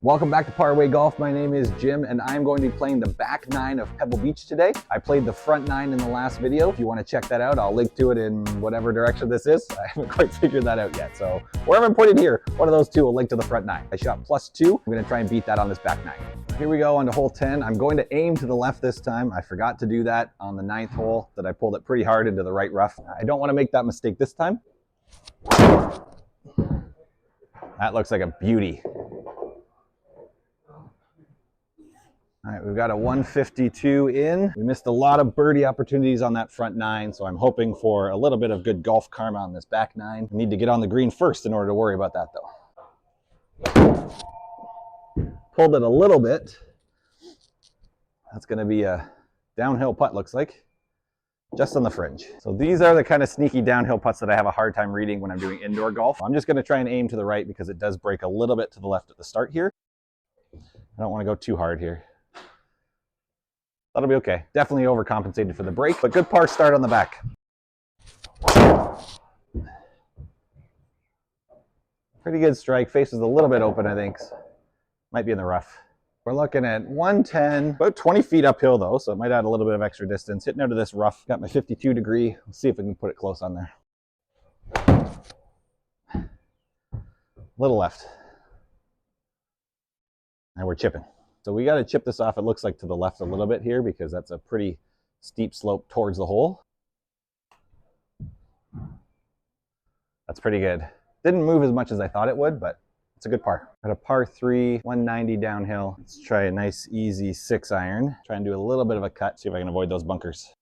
Welcome back to Parway Golf. My name is Jim and I'm going to be playing the back nine of Pebble Beach today. I played the front nine in the last video. If you want to check that out, I'll link to it in whatever direction this is. I haven't quite figured that out yet. So wherever I'm pointed here, one of those two will link to the front nine. I shot +2. I'm going to try and beat that on this back nine. Here we go on to hole 10. I'm going to aim to the left this time. I forgot to do that on the 9th hole, that I pulled it pretty hard into the right rough. I don't want to make that mistake this time. That looks like a beauty. All right, we've got a 152 in. We missed a lot of birdie opportunities on that front nine, so I'm hoping for a little bit of good golf karma on this back nine. I need to get on the green first in order to worry about that though. Pulled it a little bit. That's gonna be a downhill putt, looks like, just on the fringe. So these are the kind of sneaky downhill putts that I have a hard time reading when I'm doing indoor golf. I'm just gonna try and aim to the right because it does break a little bit to the left at the start here. I don't wanna go too hard here. That'll be okay. Definitely overcompensated for the break, but good par start on the back. Pretty good strike. Face is a little bit open, I think. Might be in the rough. We're looking at 110, about 20 feet uphill though, so it might add a little bit of extra distance. Hitting out of this rough. Got my 52 degree. Let's see if we can put it close on there. Little left. And we're chipping. So we got to chip this off, it looks like, to the left a little bit here because that's a pretty steep slope towards the hole. That's pretty good. Didn't move as much as I thought it would, but it's a good par. Got a par 3, 190 downhill. Let's try a nice, easy 6-iron. Try and do a little bit of a cut, see if I can avoid those bunkers.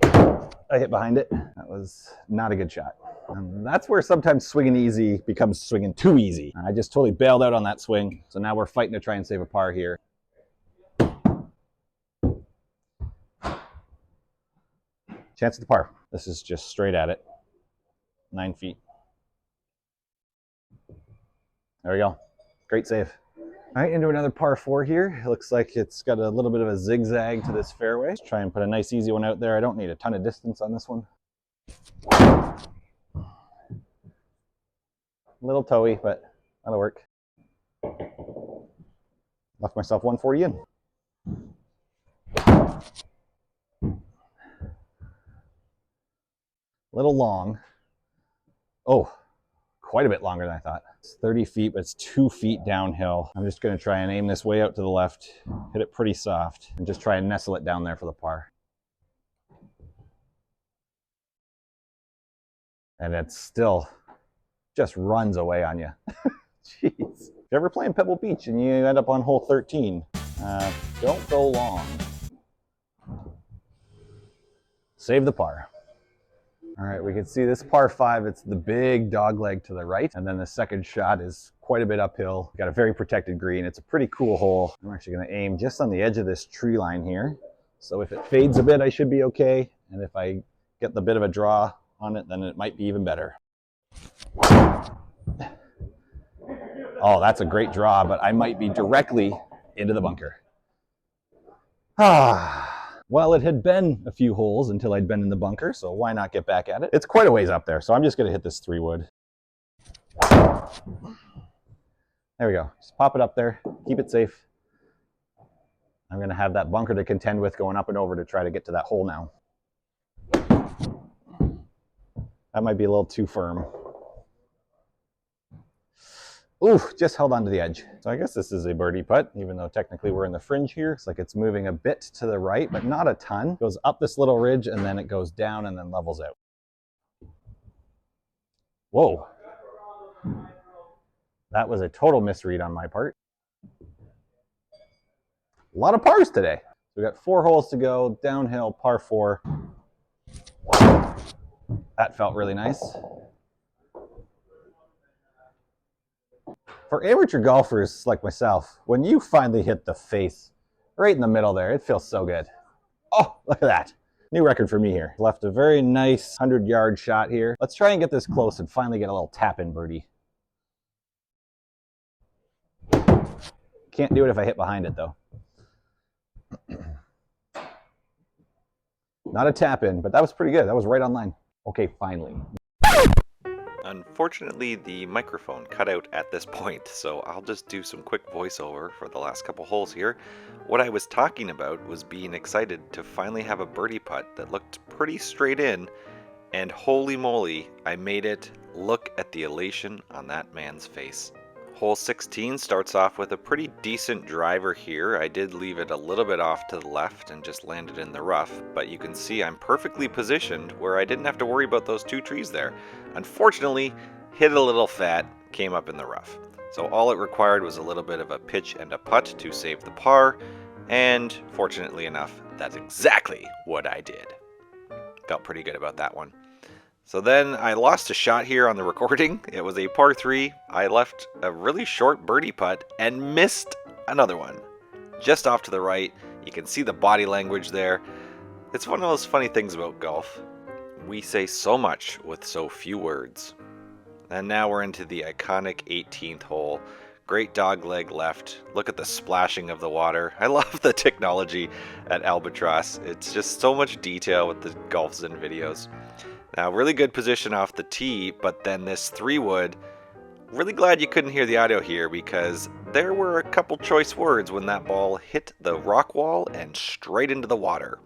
I hit behind it. That was not a good shot. And that's where sometimes swinging easy becomes swinging too easy. I just totally bailed out on that swing. So now we're fighting to try and save a par here. Chance at the par. This is just straight at it. 9 feet. There we go. Great save. All right, into another par 4 here. It looks like it's got a little bit of a zigzag to this fairway. Let's try and put a nice easy one out there. I don't need a ton of distance on this one. A little toey, but that'll work. Left myself 140 in. A little long. Oh, quite a bit longer than I thought. It's 30 feet, but it's 2 feet downhill. I'm just gonna try and aim this way out to the left, hit it pretty soft, and just try and nestle it down there for the par. And it still just runs away on you. Jeez. If you're ever playing Pebble Beach and you end up on hole 13, don't go long. Save the par. All right, we can see this par 5, it's the big dog leg to the right, and then the second shot is quite a bit uphill. Got a very protected green. It's a pretty cool hole. I'm actually gonna aim just on the edge of this tree line here. So if it fades a bit, I should be okay. And if I get the bit of a draw on it, then it might be even better. Oh, that's a great draw, but I might be directly into the bunker. Well, it had been a few holes until I'd been in the bunker, so why not get back at it? It's quite a ways up there, so I'm just gonna hit this 3-wood. There we go. Just pop it up there, keep it safe. I'm gonna have that bunker to contend with going up and over to try to get to that hole now. That might be a little too firm. Ooh, just held onto the edge. So I guess this is a birdie putt, even though technically we're in the fringe here. It's like it's moving a bit to the right, but not a ton. It goes up this little ridge and then it goes down and then levels out. Whoa. That was a total misread on my part. A lot of pars today. We got 4 holes to go, downhill, par 4. That felt really nice. For amateur golfers like myself, when you finally hit the face right in the middle there, it feels so good. Oh, look at that. New record for me here. Left a very nice 100-yard shot here. Let's try and get this close and finally get a little tap-in birdie. Can't do it if I hit behind it though. Not a tap-in, but that was pretty good. That was right on line. Okay, finally. Unfortunately, the microphone cut out at this point, so I'll just do some quick voiceover for the last couple holes here. What I was talking about was being excited to finally have a birdie putt that looked pretty straight in, and holy moly, I made it. Look at the elation on that man's face. Hole 16 starts off with a pretty decent driver here. I did leave it a little bit off to the left and just landed in the rough, but you can see I'm perfectly positioned where I didn't have to worry about those two trees there. Unfortunately, hit a little fat, came up in the rough. So all it required was a little bit of a pitch and a putt to save the par, and fortunately enough, that's exactly what I did. Felt pretty good about that one. So then I lost a shot here on the recording. It was a par 3. I left a really short birdie putt and missed another one. Just off to the right. You can see the body language there. It's one of those funny things about golf. We say so much with so few words. And now we're into the iconic 18th hole. Great dog leg left. Look at the splashing of the water. I love the technology at Albatross. It's just so much detail with the Golf Zen videos. Now, really good position off the tee, but then this 3-wood, really glad you couldn't hear the audio here because there were a couple choice words when that ball hit the rock wall and straight into the water.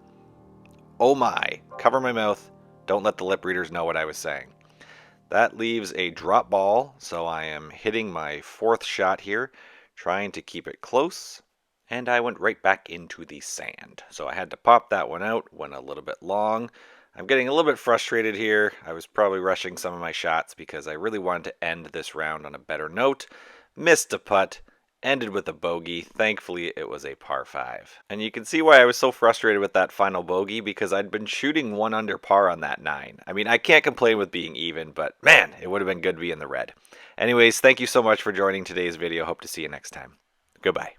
Oh my, cover my mouth, don't let the lip readers know what I was saying. That leaves a drop ball, so I am hitting my 4th shot here, trying to keep it close, and I went right back into the sand. So I had to pop that one out, went a little bit long. I'm getting a little bit frustrated here. I was probably rushing some of my shots because I really wanted to end this round on a better note. Missed a putt, ended with a bogey. Thankfully, it was a par 5. And you can see why I was so frustrated with that final bogey because I'd been shooting 1 under par on that 9. I mean, I can't complain with being even, but man, it would have been good to be in the red. Anyways, thank you so much for joining today's video. Hope to see you next time. Goodbye.